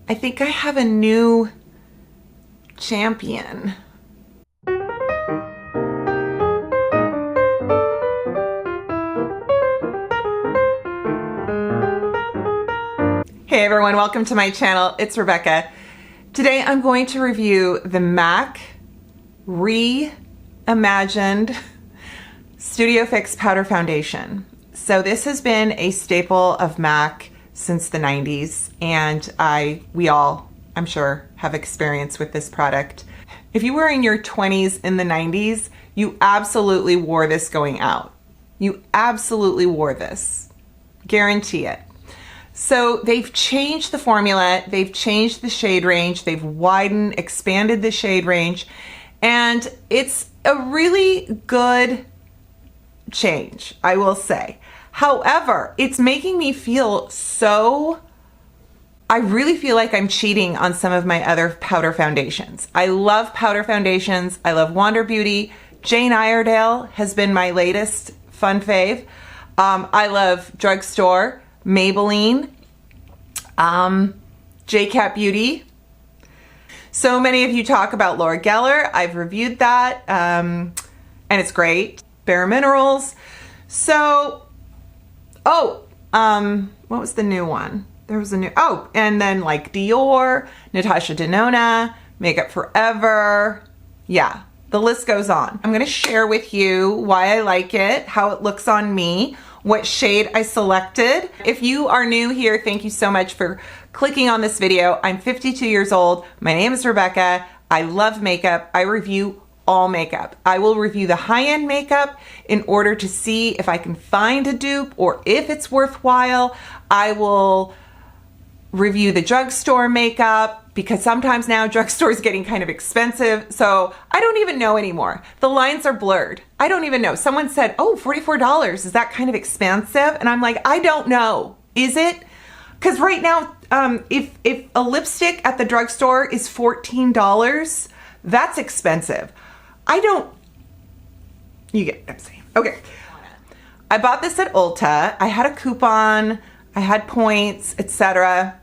I think I have a new champion. Hey everyone, welcome to my channel. It's Rebecca. Today I'm going to review the MAC reimagined Studio Fix Powder Foundation. So this has been a staple of MAC since the 90s, and we all, I'm sure, have experience with this product. If you were in your 20s in the 90s, you absolutely wore this going out. You absolutely wore this. Guarantee it. So they've changed the formula, they've changed the shade range, they've widened, expanded the shade range, and it's a really good change, I will say. However, it's making me feel I really feel like I'm cheating on some of my other powder foundations. I love powder foundations. I love Wander Beauty. Jane Iredale has been my latest fun fave. I love Drugstore, Maybelline, JCat Beauty. So many of you talk about Laura Geller. I've reviewed that, and it's great. Bare Minerals. So, what was the new one? There was a new, and then like Dior, Natasha Denona, Makeup Forever. Yeah, the list goes on. I'm gonna share with you why I like it, how it looks on me, what shade I selected. If you are new here, thank you so much for clicking on this video. I'm 52 years old. My name is Rebecca. I love makeup. I review all makeup. I will review the high-end makeup in order to see if I can find a dupe or if it's worthwhile. I will review the drugstore makeup because sometimes now drugstore is getting kind of expensive. So I don't even know anymore. The lines are blurred. I don't even know. Someone said, oh, $44. Is that kind of expensive? And I'm like, I don't know. Is it? Because right now, if a lipstick at the drugstore is $14, that's expensive. You get what I'm saying. Okay. I bought this at Ulta. I had a coupon, I had points, etc.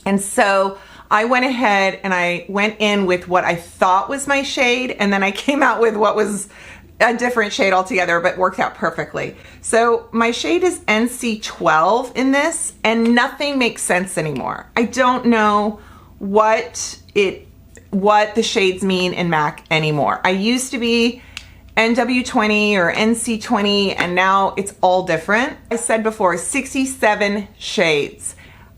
And so I went ahead and I went in with what I thought was my shade, and then I came out with what was a different shade altogether, but worked out perfectly. So my shade is NC12 in this, and nothing makes sense anymore. I don't know what the shades mean in MAC anymore. I used to be NW20 or NC20, and now it's all different. I said before, 67 shades.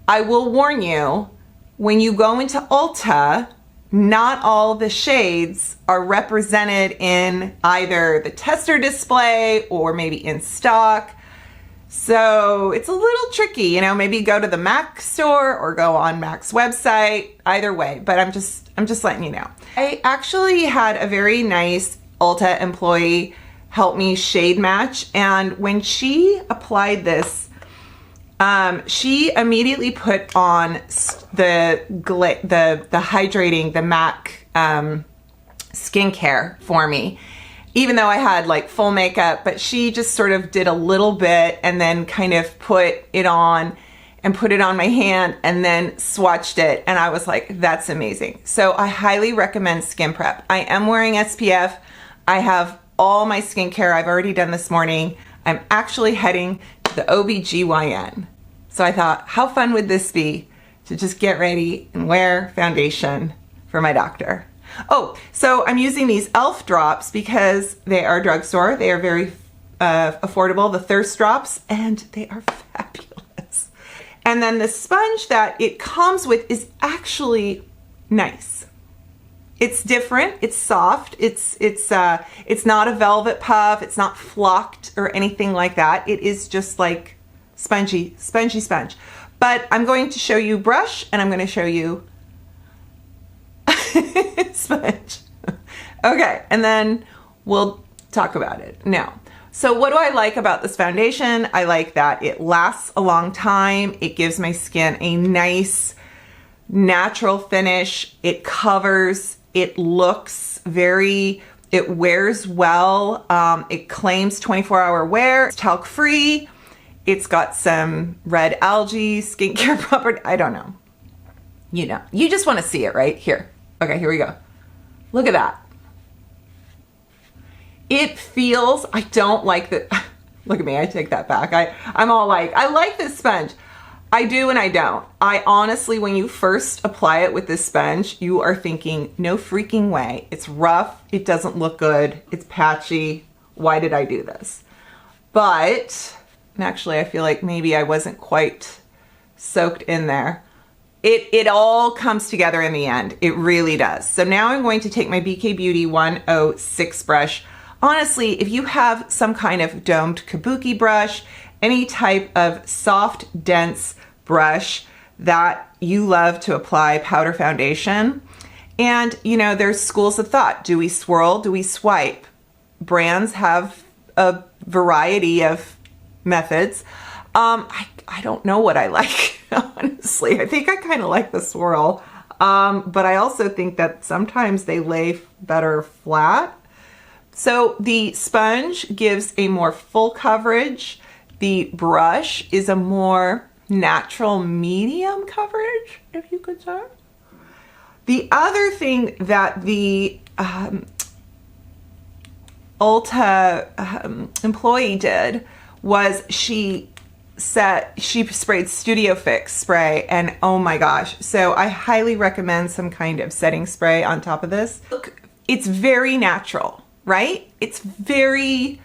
I will warn you, when you go into Ulta, not all the shades are represented in either the tester display or maybe in stock. So it's a little tricky, you know, maybe go to the MAC store or go on MAC's website, either way, but I'm just letting you know. I actually had a very nice Ulta employee help me shade match, and when she applied this, she immediately put on the hydrating, the MAC skincare for me, even though I had like full makeup, but she just sort of did a little bit and then kind of put it on my hand and then swatched it, and I was like, that's amazing. So I highly recommend Skin Prep. I am wearing SPF. I have all my skincare I've already done this morning. I'm actually heading to the OBGYN. So I thought, how fun would this be to just get ready and wear foundation for my doctor? Oh, so I'm using these e.l.f. drops because they are drugstore. They are very affordable, the Thirst drops, and they are fabulous. And then the sponge that it comes with is actually nice. It's different, it's soft, it's not a velvet puff, it's not flocked or anything like that. It is just like spongy sponge. But I'm going to show you brush, and I'm going to show you sponge. Okay, and then we'll talk about it. Now, so what do I like about this foundation? I like that it lasts a long time. It gives my skin a nice natural finish. It covers, it looks very, it wears well. It claims 24-hour wear. It's talc free. It's got some red algae skincare property. I don't know. You know, you just want to see it right here. Okay, here we go. Look at that. It feels, I don't like the, look at me, I take that back. I'm all like, I like this sponge. I do and I don't. I honestly, when you first apply it with this sponge, you are thinking, no freaking way. It's rough, it doesn't look good, it's patchy. Why did I do this? But, and actually I feel like maybe I wasn't quite soaked in there. It all comes together in the end. It really does. So now I'm going to take my BK Beauty 106 brush. Honestly, if you have some kind of domed kabuki brush, any type of soft, dense brush that you love to apply powder foundation, and you know, there's schools of thought. Do we swirl? Do we swipe? Brands have a variety of methods. I don't know what I like, honestly. I think I kind of like the swirl, but I also think that sometimes they lay better flat. So the sponge gives a more full coverage. The brush is a more natural medium coverage, if you could say. The other thing that the Ulta employee did was she sprayed Studio Fix spray, and oh my gosh. So I highly recommend some kind of setting spray on top of this. Look, it's very natural, right? It's very,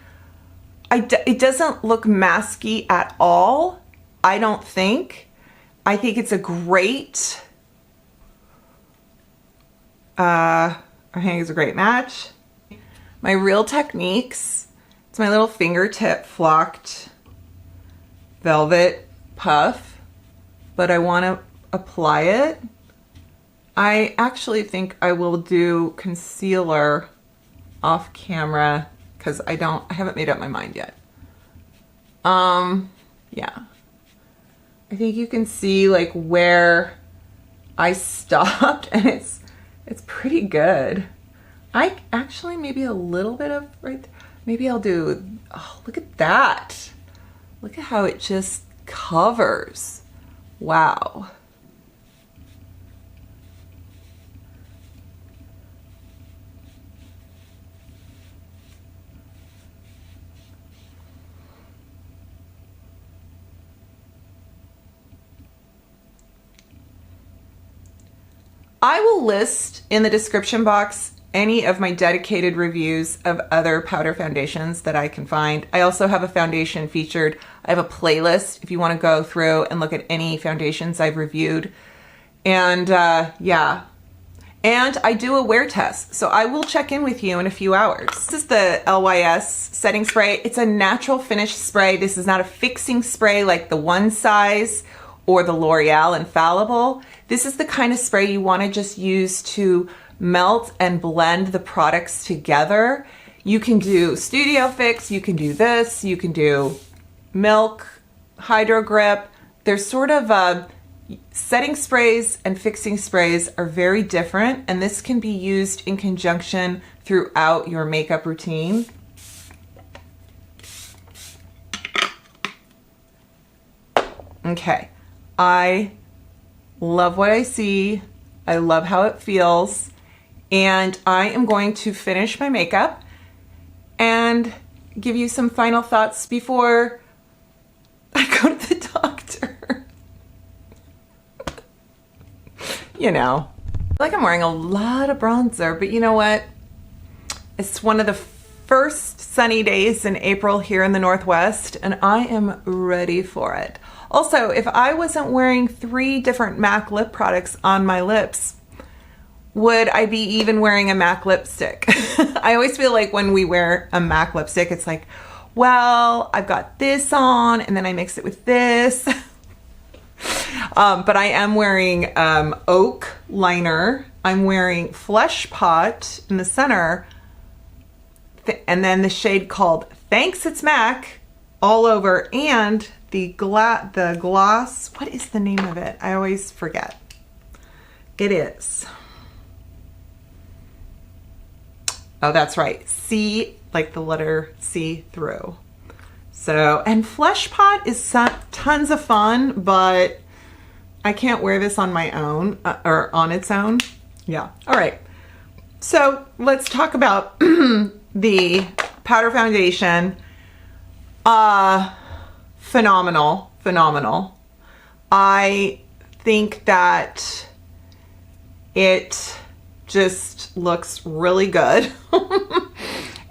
it doesn't look masky at all, I don't think. I think it's a great, I think it's a great match. My Real Techniques, it's my little fingertip flocked velvet puff, but I want to apply it. I actually think I will do concealer off camera because I haven't made up my mind yet. Yeah. I think you can see like where I stopped, and it's pretty good. I actually maybe a little bit of right there. Maybe I'll do, oh, look at that. Look at how it just covers. Wow. I will list in the description box any of my dedicated reviews of other powder foundations that I can find. I also have a foundation featured. I have a playlist if you want to go through and look at any foundations I've reviewed. And yeah, and I do a wear test. So I will check in with you in a few hours. This is the LYS setting spray. It's a natural finish spray. This is not a fixing spray like the One Size or the L'Oreal Infallible. This is the kind of spray you want to just use to melt and blend the products together. You can do Studio Fix, you can do this, you can do Milk, Hydro Grip. There's sort of setting sprays and fixing sprays are very different, and this can be used in conjunction throughout your makeup routine. Okay, I love what I see. I love how it feels. And I am going to finish my makeup and give you some final thoughts before I go to the doctor. You know, like I'm wearing a lot of bronzer, but you know what? It's one of the first sunny days in April here in the Northwest, and I am ready for it. Also, if I wasn't wearing 3 different MAC lip products on my lips, would I be even wearing a MAC lipstick? I always feel like when we wear a MAC lipstick, it's like, well, I've got this on and then I mix it with this. But I am wearing Oak liner. I'm wearing Flesh Pot in the center. And then the shade called Thanks It's MAC all over. And the gloss, what is the name of it? I always forget. It is. Oh, that's right. C, like the letter C through. So, and Flesh Pot is tons of fun, but I can't wear this on my own or on its own. Yeah. All right. So let's talk about the powder foundation. Phenomenal, phenomenal. I think that it just looks really good.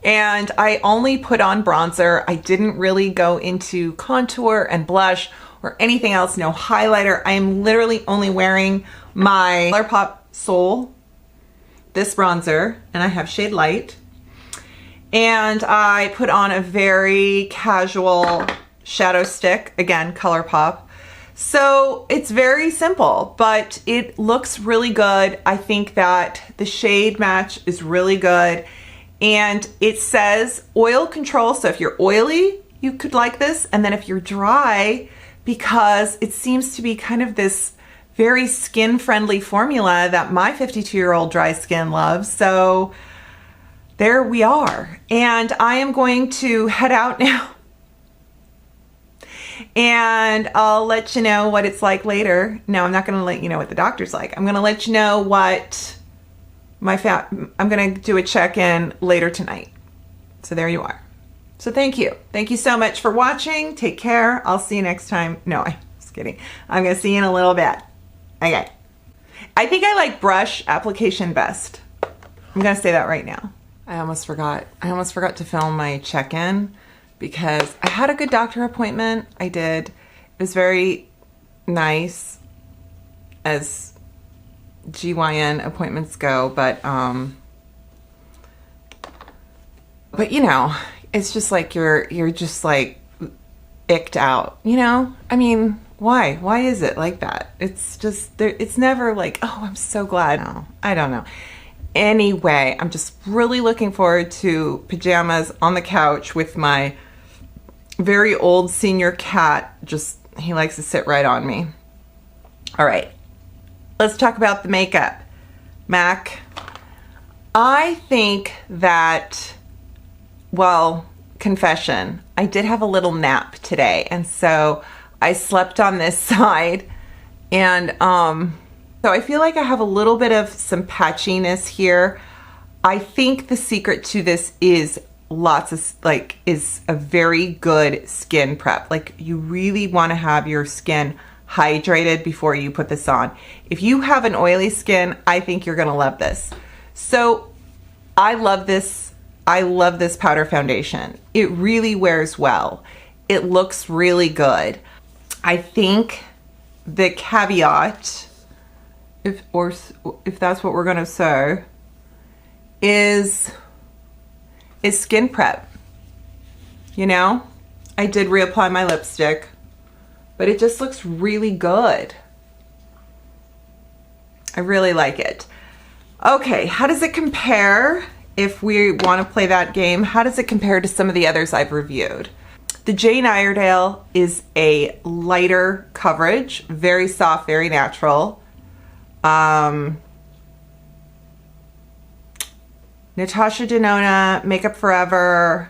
And I only put on bronzer. I didn't really go into contour and blush or anything else. No highlighter. I am literally only wearing my ColourPop Soul, this bronzer, and I have shade light. And I put on a very casual shadow stick, again, ColourPop. So it's very simple, but it looks really good. I think that the shade match is really good. And it says oil control. So if you're oily, you could like this. And then if you're dry, because it seems to be kind of this very skin-friendly formula that my 52-year-old dry skin loves. So there we are. And I am going to head out now. And I'll let you know what it's like later. No, I'm not going to let you know what the doctor's like. I'm going to let you know what I'm going to do a check-in later tonight. So there you are. So thank you. Thank you so much for watching. Take care. I'll see you next time. No, I'm just kidding. I'm going to see you in a little bit. Okay. I think I like brush application best. I'm going to say that right now. I almost forgot. I almost forgot to film my check-in because I had a good doctor appointment. I did. It was very nice as GYN appointments go, but you know, it's just like you're just like icked out, you know? I mean, why? Why is it like that? It's just there. It's never like, oh, I'm so glad. No, I don't know. Anyway, I'm just really looking forward to pajamas on the couch with my very old senior cat. Just, he likes to sit right on me. All right, let's talk about the makeup. MAC. I think that, well, confession, I did have a little nap today, and so I slept on this side, and so I feel like I have a little bit of some patchiness here. I think the secret to this is is a very good skin prep. Like, you really want to have your skin hydrated before you put this on. If you have an oily skin, I think you're gonna love this. So I love this. I love this powder foundation. It really wears well. It looks really good. I think the caveat, if that's what we're gonna say, is skin prep. You know, I did reapply my lipstick, but it just looks really good. I really like it. Okay, how does it compare? If we want to play that game, how does it compare to some of the others I've reviewed? The Jane Iredale is a lighter coverage, very soft, very natural. Natasha Denona, Makeup Forever,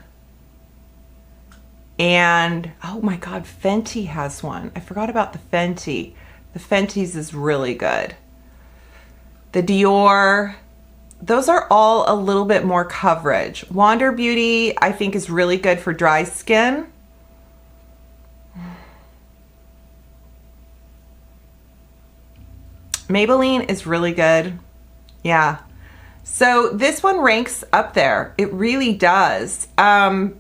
and oh my God, Fenty has one. I forgot about the Fenty. The Fenty's is really good. The Dior, those are all a little bit more coverage. Wander Beauty, I think, is really good for dry skin. Maybelline is really good. Yeah. So this one ranks up there. It really does. I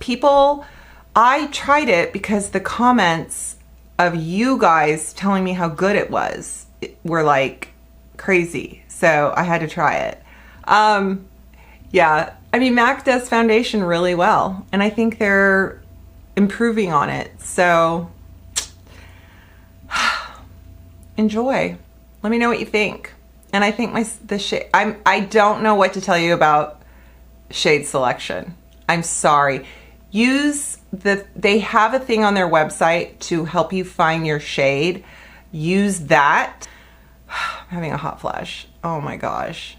tried it because the comments of you guys telling me how good it was were like crazy. So I had to try it. Yeah, I mean, MAC does foundation really well, and I think they're improving on it. So enjoy. Let me know what you think. And I think the shade, I don't know what to tell you about shade selection. I'm sorry. They have a thing on their website to help you find your shade. Use that. I'm having a hot flash. Oh my gosh.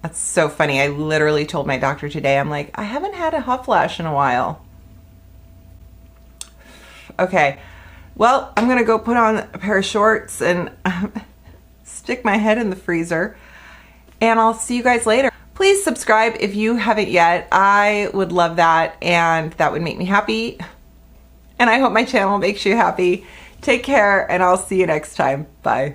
That's so funny. I literally told my doctor today, I'm like, I haven't had a hot flash in a while. Okay. Well, I'm gonna go put on a pair of shorts and stick my head in the freezer, and I'll see you guys later. Please subscribe if you haven't yet. I would love that, and that would make me happy. And I hope my channel makes you happy. Take care, and I'll see you next time. Bye.